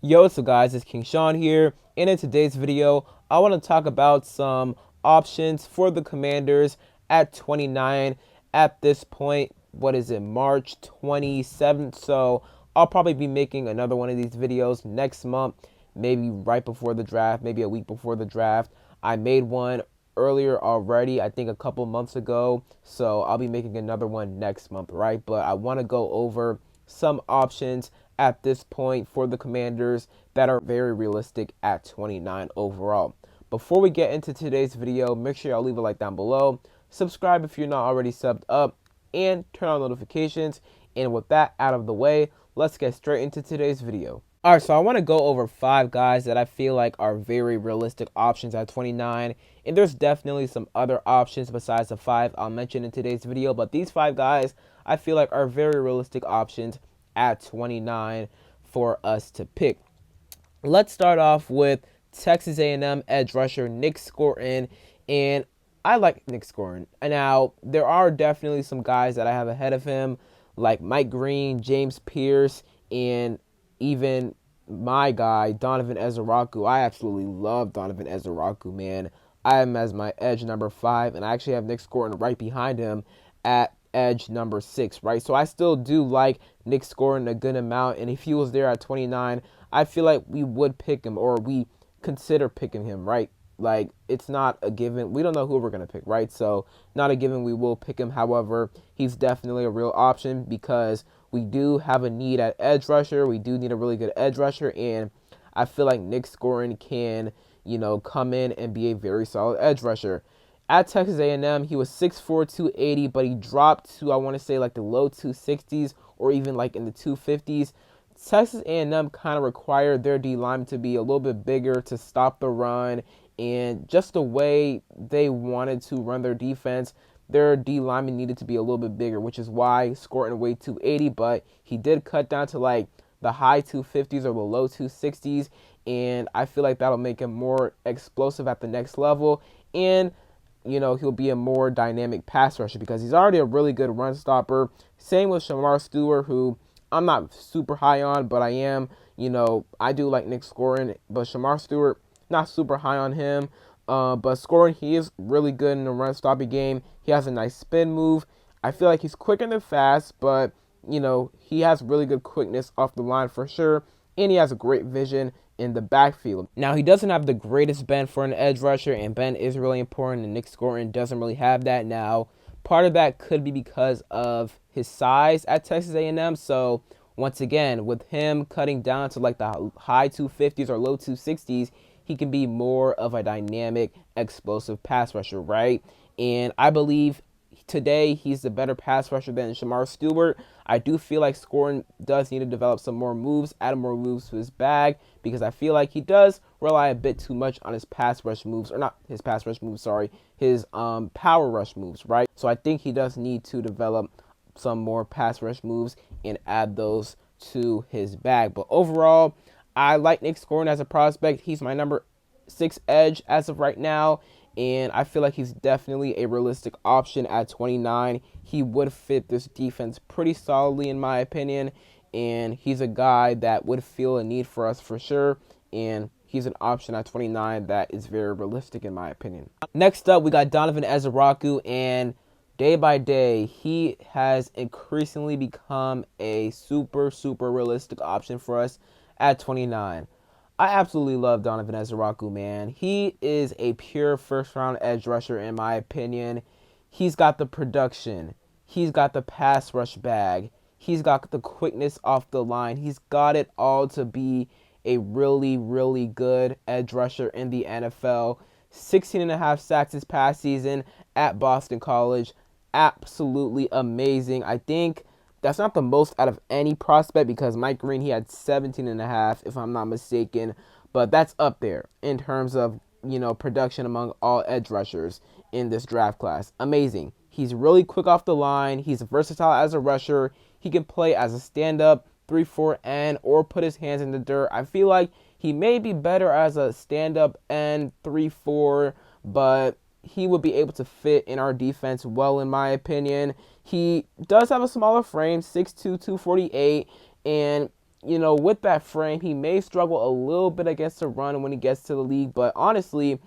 Yo, so guys, it's King Sean here, and in today's video, I want to talk about some options for the Commanders at 29 at this point. What is it, March 27th? So I'll probably be making another one of these videos next month, maybe right before the draft, maybe a week before the draft. I made one earlier already, I think a couple months ago, so I'll be making another one next month, right? But I want to go over some options at this point for the Commanders that are very realistic at 29 overall. Before we get into today's video, make sure y'all leave a like down below, subscribe if you're not already subbed up, and turn on notifications. And with that out of the way, let's get straight into today's video. All right, so I want to go over 5 guys that I feel like are very realistic options at 29. And there's definitely some other options besides the 5 I'll mention in today's video. But these 5 guys I feel like are very realistic options at 29 for us to pick. Let's start off with Texas A&M edge rusher Nic Scourton. And I like Nic Scourton. Now, there are definitely some guys that I have ahead of him, like Mike Green, James Pierce, and even my guy, Donovan Ezeiruaku. I absolutely love Donovan Ezeiruaku, man. I have him as my edge number 5, and I actually have Nic Scourton right behind him at edge number 6, right? So I still do like Nic Scourton a good amount, and if he was there at 29, I feel like we would pick him, or we consider picking him, right? Like, it's not a given. We don't know who we're going to pick, right? So, not a given we will pick him. However, he's definitely a real option because we do have a need at edge rusher. We do need a really good edge rusher, and I feel like Nic Scourton can, come in and be a very solid edge rusher. At Texas A&M, he was 6'4", 280, but he dropped to, I want to say, like the low 260s or even like in the 250s. Texas A&M kind of required their D-line to be a little bit bigger to stop the run, and just the way they wanted to run their defense, their D-lineman needed to be a little bit bigger, which is why Scourton weighed 280, but he did cut down to like the high 250s or the low 260s, and I feel like that'll make him more explosive at the next level, and he'll be a more dynamic pass rusher because he's already a really good run stopper. Same with Shamar Stewart, who I'm not super high on, but I am. I do like Nic Scourton, but Shamar Stewart, not super high on him. But Scourton, he is really good in the run stopping game. He has a nice spin move. I feel like he's quicker than fast, but, he has really good quickness off the line for sure. And he has a great vision in the backfield. Now, he doesn't have the greatest bend for an edge rusher, and bend is really important, and Nic Scourton doesn't really have that now. Part of that could be because of his size at Texas A&M. So, once again, with him cutting down to like the high 250s or low 260s, he can be more of a dynamic, explosive pass rusher, right? And I believe today he's the better pass rusher than Shamar Stewart. I do feel like Scourton does need to develop some more moves, add more moves to his bag, because I feel like he does rely a bit too much on his pass rush moves, or not his pass rush moves, sorry, his power rush moves, right? So I think he does need to develop some more pass rush moves and add those to his bag. But overall, I like Nic Scourton as a prospect. He's my number 6 edge as of right now, and I feel like he's definitely a realistic option at 29. He would fit this defense pretty solidly in my opinion, and he's a guy that would feel a need for us for sure, and he's an option at 29 that is very realistic in my opinion. Next up, we got Donovan Ezeiruaku, and day by day, he has increasingly become a super realistic option for us at 29. I absolutely love Donovan Ezeiruaku, man. He is a pure first-round edge rusher, in my opinion. He's got the production. He's got the pass rush bag. He's got the quickness off the line. He's got it all to be a really good edge rusher in the NFL. 16.5 sacks this past season at Boston College. Absolutely amazing. I think that's not the most out of any prospect because Mike Green, he had 17.5, if I'm not mistaken. But that's up there in terms of, production among all edge rushers in this draft class. Amazing. He's really quick off the line. He's versatile as a rusher. He can play as a stand-up, 3-4 end, or put his hands in the dirt. I feel like he may be better as a stand-up end, 3-4, but he would be able to fit in our defense well, in my opinion. He does have a smaller frame, 6'2", 248, and with that frame, he may struggle a little bit against the run when he gets to the league. But honestly,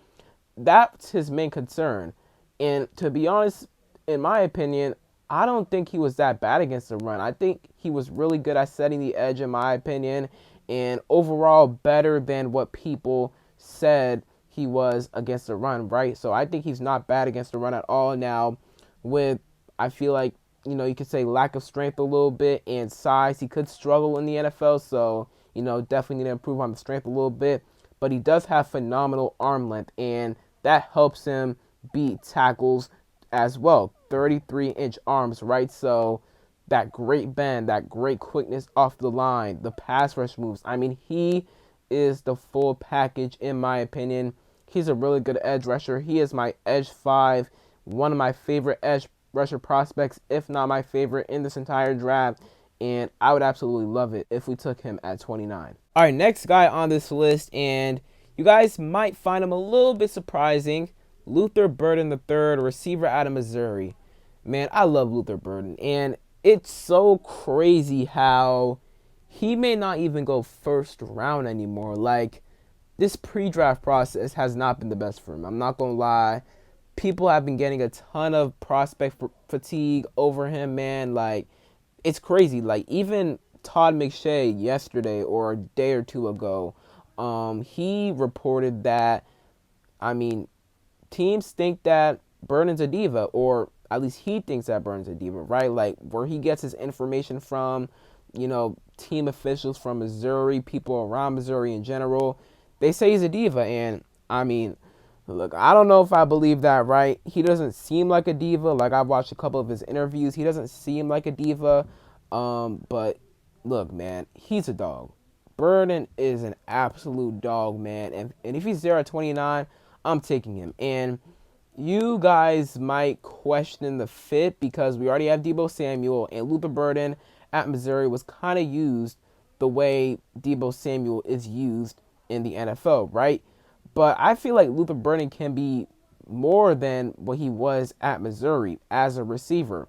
that's his main concern. And to be honest, in my opinion, I don't think he was that bad against the run. I think he was really good at setting the edge, in my opinion, and overall better than what people said he was against the run, right? So I think he's not bad against the run at all. Now, with, I feel like, you could say lack of strength a little bit and size, he could struggle in the NFL. So, definitely need to improve on the strength a little bit. But he does have phenomenal arm length, and that helps him beat tackles as well. 33-inch arms, right? So that great bend, that great quickness off the line, the pass rush moves. I mean, he is the full package, in my opinion. He's a really good edge rusher. He is my edge 5, one of my favorite edge rusher prospects, if not my favorite in this entire draft. And I would absolutely love it if we took him at 29. All right, next guy on this list, and you guys might find him a little bit surprising. Luther Burden III, receiver out of Missouri. Man, I love Luther Burden. And it's so crazy how he may not even go first round anymore. Like, this pre-draft process has not been the best for him. I'm not going to lie. People have been getting a ton of prospect fatigue over him, man. Like, it's crazy. Like, even Todd McShay yesterday or a day or two ago, he reported that, teams think that Burden's a diva, or at least he thinks that Burden's a diva, right? Like, where he gets his information from, team officials from Missouri, people around Missouri in general, they say he's a diva. And, look, I don't know if I believe that, right? He doesn't seem like a diva. Like, I've watched a couple of his interviews. He doesn't seem like a diva. But, look, man, he's a dog. Burden is an absolute dog, man. And if he's there at 29, I'm taking him. And you guys might question the fit because we already have Deebo Samuel, and Luther Burden at Missouri was kind of used the way Deebo Samuel is used in the NFL, right? But I feel like Luther Burden can be more than what he was at Missouri as a receiver.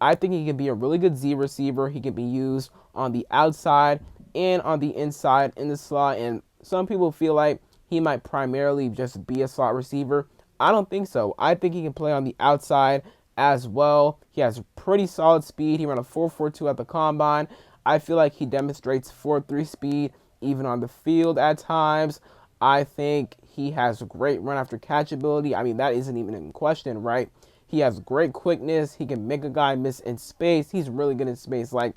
I think he can be a really good Z receiver. He can be used on the outside and on the inside in the slot. And some people feel like he might primarily just be a slot receiver. I don't think so. I think he can play on the outside as well. He has pretty solid speed. He ran a 4.42 at the combine. I feel like he demonstrates 4.3 speed even on the field at times. I think he has great run after catch ability. That isn't even in question, right? He has great quickness. He can make a guy miss in space. He's really good in space. Like,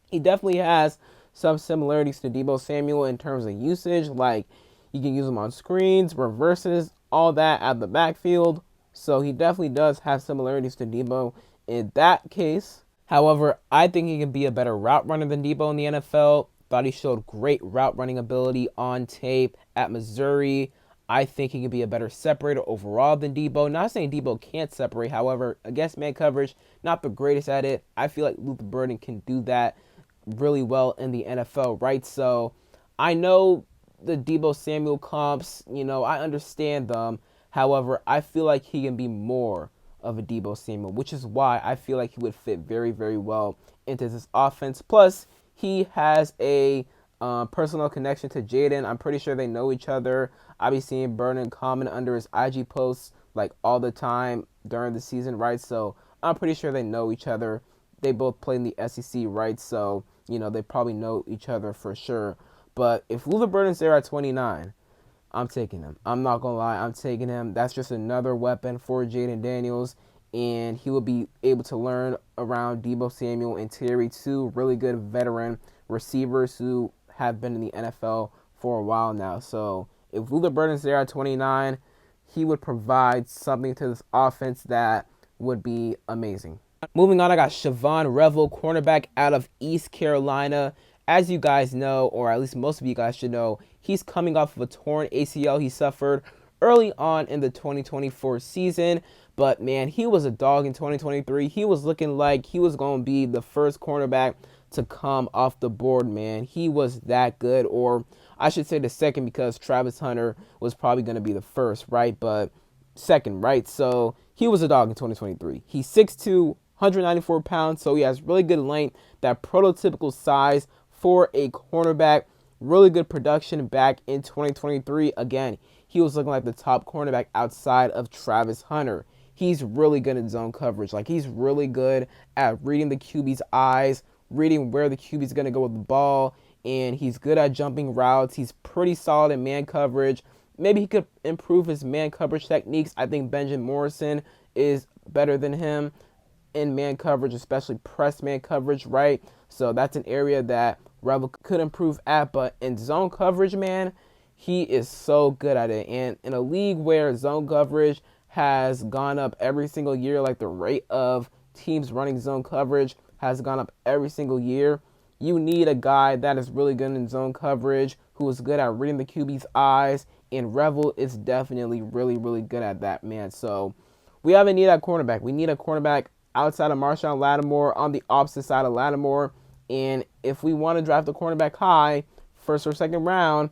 he definitely has some similarities to Deebo Samuel in terms of usage. Like, you can use him on screens, reverses, all that at the backfield. So he definitely does have similarities to Deebo in that case. However, I think he can be a better route runner than Deebo in the NFL. Thought he showed great route running ability on tape at Missouri. I think he can be a better separator overall than Deebo. Not saying Deebo can't separate. However, against man coverage, not the greatest at it. I feel like Luther Burden can do that really well in the NFL, right? So I know the Deebo Samuel comps, I understand them. However, I feel like he can be more of a Deebo Samuel, which is why I feel like he would fit very, very well into this offense. Plus, he has a personal connection to Jaden. I'm pretty sure they know each other. I be seeing Burden comment under his IG posts like all the time during the season, right? So I'm pretty sure they know each other. They both play in the SEC, right? So, they probably know each other for sure. But if Luther Burden's there at 29, I'm taking him. I'm not going to lie. I'm taking him. That's just another weapon for Jaden Daniels. And he will be able to learn around Deebo Samuel and Terry, two really good veteran receivers who have been in the NFL for a while now. So if Luther Burden's there at 29, he would provide something to this offense that would be amazing. Moving on, I got Shavon Revel, cornerback out of East Carolina. As you guys know, or at least most of you guys should know, he's coming off of a torn ACL he suffered early on in the 2024 season. But, man, he was a dog in 2023. He was looking like he was going to be the first cornerback to come off the board, man. He was that good, or I should say the second, because Travis Hunter was probably going to be the first, right? But second, right? So he was a dog in 2023. He's 6'2", 194 pounds, so he has really good length, that prototypical size for a cornerback. Really good production back in 2023. Again, he was looking like the top cornerback outside of Travis Hunter. He's really good in zone coverage. Like, he's really good at reading the QB's eyes, reading where the QB's going to go with the ball, and he's good at jumping routes. He's pretty solid in man coverage. Maybe he could improve his man coverage techniques. I think Benjamin Morrison is better than him in man coverage, especially press man coverage, right? So that's an area that Revel could improve at. But in zone coverage, man, he is so good at it. And in a league where zone coverage has gone up every single year, like the rate of teams running zone coverage has gone up every single year, you need a guy that is really good in zone coverage, who is good at reading the QB's eyes, and Revel is definitely really, really good at that, man. So we have a need at cornerback. We need a cornerback outside of Marshawn Lattimore, on the opposite side of Lattimore. And if we want to draft a cornerback high, first or second round,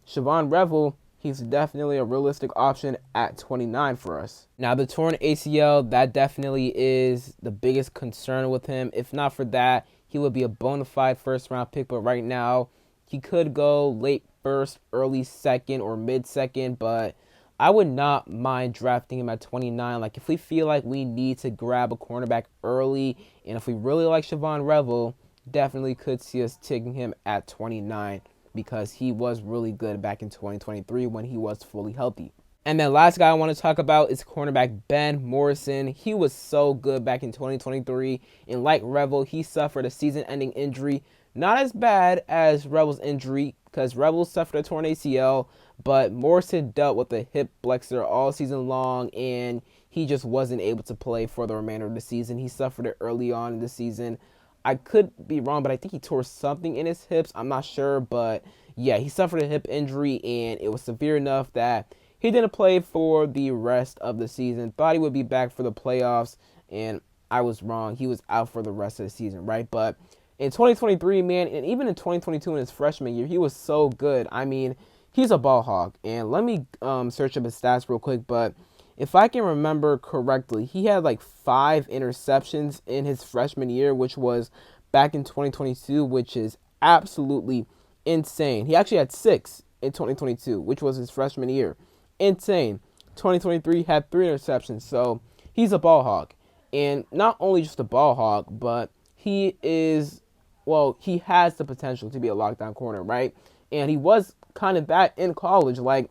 Shavon Revel, he's definitely a realistic option at 29 for us. Now, the torn ACL, that definitely is the biggest concern with him. If not for that, he would be a bona fide first-round pick. But right now, he could go late first, early second, or mid-second. But I would not mind drafting him at 29. Like, if we feel like we need to grab a cornerback early, and if we really like Shavon Revel, definitely could see us taking him at 29, because he was really good back in 2023 when he was fully healthy. And then last guy I want to talk about is cornerback Ben Morrison. He was so good back in 2023, and like Revel, he suffered a season-ending injury. Not as bad as Revel's injury, because Revel suffered a torn ACL, but Morrison dealt with a hip flexor all season long, and he just wasn't able to play for the remainder of the season. He suffered it early on in the season. I could be wrong, but I think he tore something in his hips. I'm not sure, but yeah, he suffered a hip injury, and it was severe enough that he didn't play for the rest of the season. Thought he would be back for the playoffs, and I was wrong. He was out for the rest of the season, right? But in 2023, man, and even in 2022 in his freshman year, he was so good. I mean, he's a ball hog. And let me search up his stats real quick, but if I can remember correctly, he had like 5 interceptions in his freshman year, which was back in 2022, which is absolutely insane. He actually had 6 in 2022, which was his freshman year. Insane. 2023 had 3 interceptions, so he's a ball hog. And not only just a ball hog, but he is, well, he has the potential to be a lockdown corner, right? And he was kind of that in college. Like,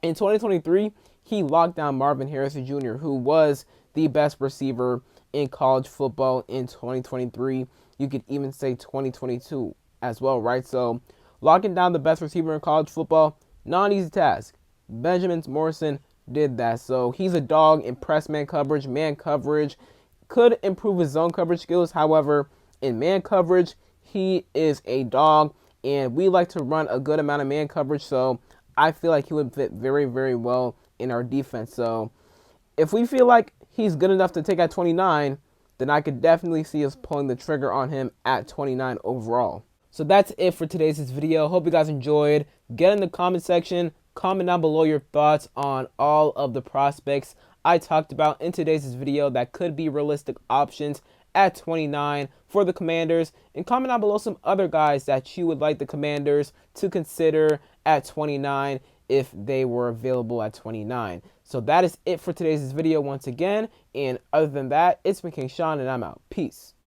in 2023, he locked down Marvin Harrison Jr., who was the best receiver in college football in 2023. You could even say 2022 as well, right? So locking down the best receiver in college football, not an easy task. Benjamin Morrison did that. So he's a dog in press man coverage, could improve his zone coverage skills. However, in man coverage, he is a dog, and we like to run a good amount of man coverage. So I feel like he would fit very, very well in our defense. So if we feel like he's good enough to take at 29, then I could definitely see us pulling the trigger on him at 29 overall. So that's it for today's video. Hope you guys enjoyed. Get in the comment section. Comment down below your thoughts on all of the prospects I talked about in today's video that could be realistic options at 29 for the Commanders. And comment down below some other guys that you would like the Commanders to consider at 29 if they were available at 29. So that is it for today's video once again. And other than that, it's been King Sean, and I'm out. Peace.